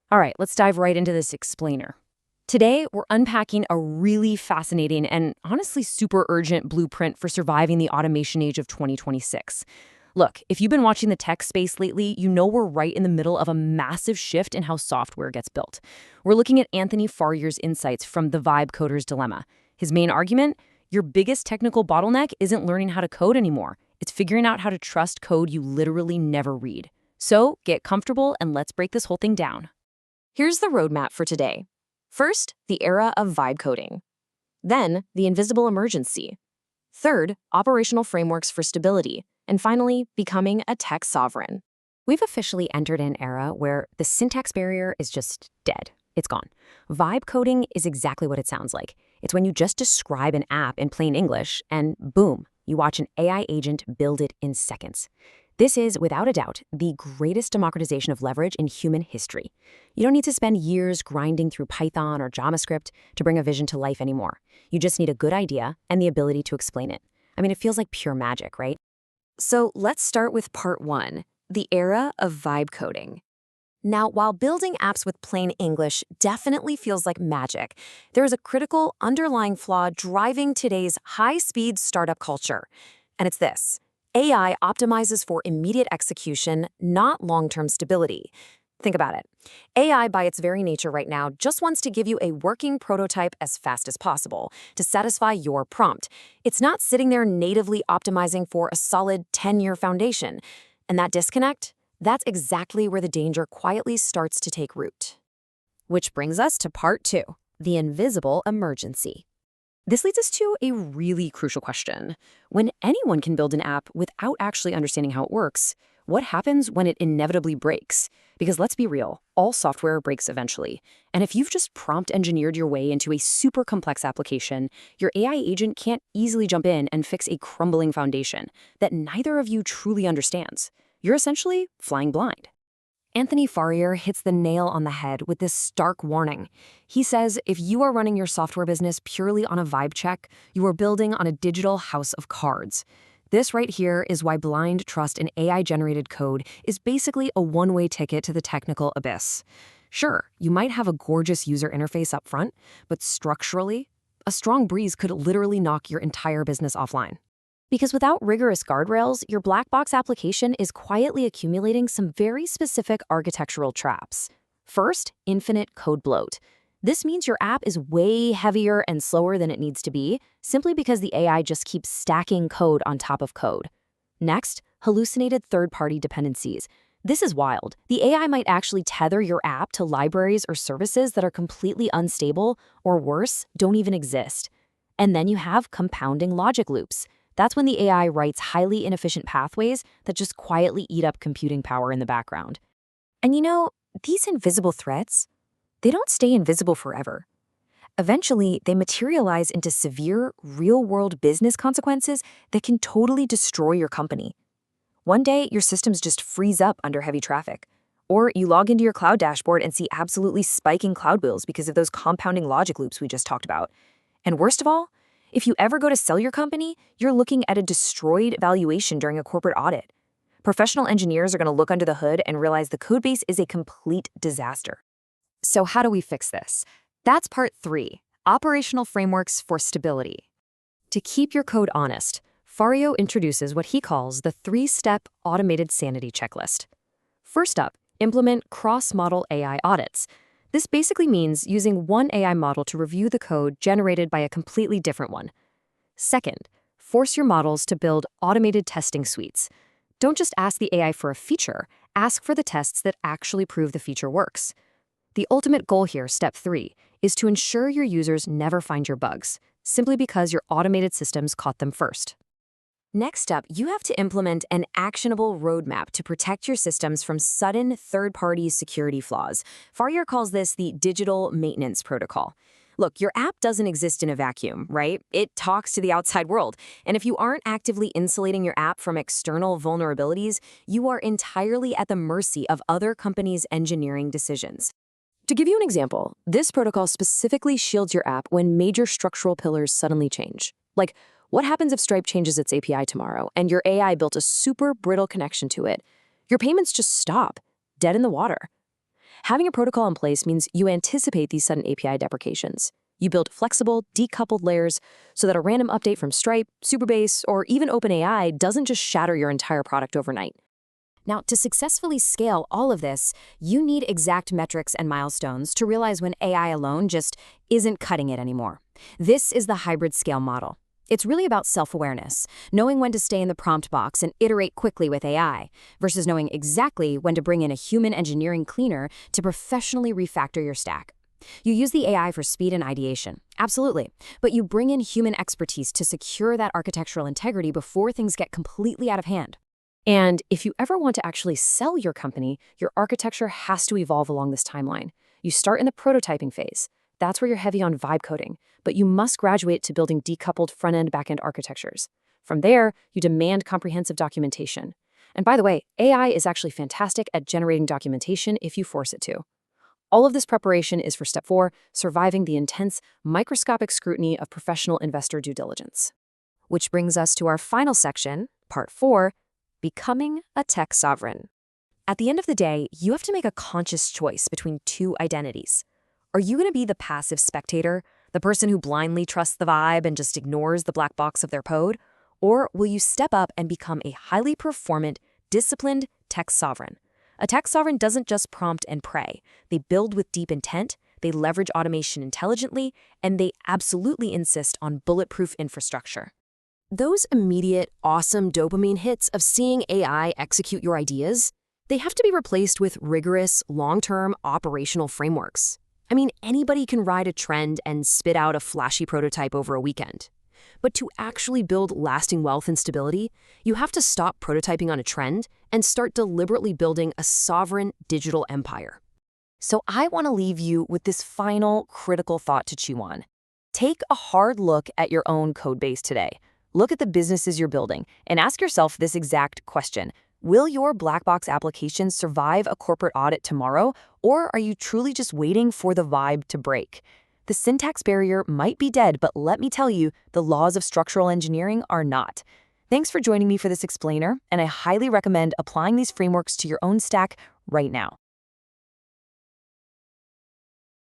All right, let's dive right into this explainer. Today, we're unpacking a really fascinating and honestly super urgent blueprint for surviving the automation age of 2026. Look, if you've been watching the tech space lately, you know we're right in the middle of a massive shift in how software gets built. We're looking at Anthony Farrier's insights from The Vibe Coder's Dilemma. His main argument? Your biggest technical bottleneck isn't learning how to code anymore. It's figuring out how to trust code you literally never read. So, get comfortable and let's break this whole thing down. Here's the roadmap for today. First, the era of vibe coding. Then, the invisible emergency. Third, operational frameworks for stability. And finally, becoming a tech sovereign. We've officially entered an era where the syntax barrier is just dead. It's gone. Vibe coding is exactly what it sounds like. It's when you just describe an app in plain English and boom, you watch an AI agent build it in seconds. This is, without a doubt, the greatest democratization of leverage in human history. You don't need to spend years grinding through Python or JavaScript to bring a vision to life anymore. You just need a good idea and the ability to explain it. I mean, it feels like pure magic, right? So let's start with part one, the era of vibe coding. Now, while building apps with plain English definitely feels like magic, there is a critical underlying flaw driving today's high-speed startup culture. And it's this. AI optimizes for immediate execution, not long-term stability. Think about it. AI, by its very nature right now, just wants to give you a working prototype as fast as possible to satisfy your prompt. It's not sitting there natively optimizing for a solid 10-year foundation. And that disconnect? That's exactly where the danger quietly starts to take root. Which brings us to part two, the invisible emergency. This leads us to a really crucial question. When anyone can build an app without actually understanding how it works, what happens when it inevitably breaks? Because let's be real, all software breaks eventually. And if you've just prompt engineered your way into a super complex application, your AI agent can't easily jump in and fix a crumbling foundation that neither of you truly understands. You're essentially flying blind. Anthony Farrier hits the nail on the head with this stark warning. He says if you are running your software business purely on a vibe check, you are building on a digital house of cards. This right here is why blind trust in AI-generated code is basically a one-way ticket to the technical abyss. Sure, you might have a gorgeous user interface up front, but structurally, a strong breeze could literally knock your entire business offline. Because without rigorous guardrails, your black box application is quietly accumulating some very specific architectural traps. First, infinite code bloat. This means your app is way heavier and slower than it needs to be, simply because the AI just keeps stacking code on top of code. Next, hallucinated third-party dependencies. This is wild. The AI might actually tether your app to libraries or services that are completely unstable, or worse, don't even exist. And then you have compounding logic loops. That's when the AI writes highly inefficient pathways that just quietly eat up computing power in the background. And you know, these invisible threats, they don't stay invisible forever. Eventually, they materialize into severe, real-world business consequences that can totally destroy your company. One day, your systems just freeze up under heavy traffic. Or you log into your cloud dashboard and see absolutely spiking cloud bills because of those compounding logic loops we just talked about. And worst of all, if you ever go to sell your company, you're looking at a destroyed valuation during a corporate audit. Professional engineers are going to look under the hood and realize the codebase is a complete disaster. So how do we fix this? That's part three, operational frameworks for stability. To keep your code honest, Farrier introduces what he calls the three-step automated sanity checklist. First up, implement cross-model AI audits. This basically means using one AI model to review the code generated by a completely different one. Second, force your models to build automated testing suites. Don't just ask the AI for a feature, ask for the tests that actually prove the feature works. The ultimate goal here, step three, is to ensure your users never find your bugs, simply because your automated systems caught them first. Next up, you have to implement an actionable roadmap to protect your systems from sudden third-party security flaws. Farrier calls this the digital maintenance protocol. Look, your app doesn't exist in a vacuum, right? It talks to the outside world. And if you aren't actively insulating your app from external vulnerabilities, you are entirely at the mercy of other companies' engineering decisions. To give you an example, this protocol specifically shields your app when major structural pillars suddenly change. Like, what happens if Stripe changes its API tomorrow and your AI built a super brittle connection to it? Your payments just stop, dead in the water. Having a protocol in place means you anticipate these sudden API deprecations. You build flexible, decoupled layers so that a random update from Stripe, Supabase, or even OpenAI doesn't just shatter your entire product overnight. Now, to successfully scale all of this, you need exact metrics and milestones to realize when AI alone just isn't cutting it anymore. This is the hybrid scale model. It's really about self-awareness, knowing when to stay in the prompt box and iterate quickly with AI, versus knowing exactly when to bring in a human engineering cleaner to professionally refactor your stack. You use the AI for speed and ideation, absolutely, but you bring in human expertise to secure that architectural integrity before things get completely out of hand. And if you ever want to actually sell your company, your architecture has to evolve along this timeline. You start in the prototyping phase. That's where you're heavy on vibe coding, but you must graduate to building decoupled front-end, back-end architectures. From there, you demand comprehensive documentation. And by the way, AI is actually fantastic at generating documentation if you force it to. All of this preparation is for step 4, surviving the intense, microscopic scrutiny of professional investor due diligence. Which brings us to our final section, part 4, becoming a tech sovereign. At the end of the day, you have to make a conscious choice between two identities. Are you going to be the passive spectator, the person who blindly trusts the vibe and just ignores the black box of their code? Or will you step up and become a highly performant, disciplined tech sovereign? A tech sovereign doesn't just prompt and pray. They build with deep intent, they leverage automation intelligently, and they absolutely insist on bulletproof infrastructure. Those immediate, awesome dopamine hits of seeing AI execute your ideas, they have to be replaced with rigorous, long-term operational frameworks. I mean, anybody can ride a trend and spit out a flashy prototype over a weekend. But to actually build lasting wealth and stability, you have to stop prototyping on a trend and start deliberately building a sovereign digital empire. So I want to leave you with this final critical thought to chew on. Take a hard look at your own code base today. Look at the businesses you're building and ask yourself this exact question. Will your black box application survive a corporate audit tomorrow, or are you truly just waiting for the vibe to break? The syntax barrier might be dead, but let me tell you, the laws of structural engineering are not. Thanks for joining me for this explainer, and I highly recommend applying these frameworks to your own stack right now.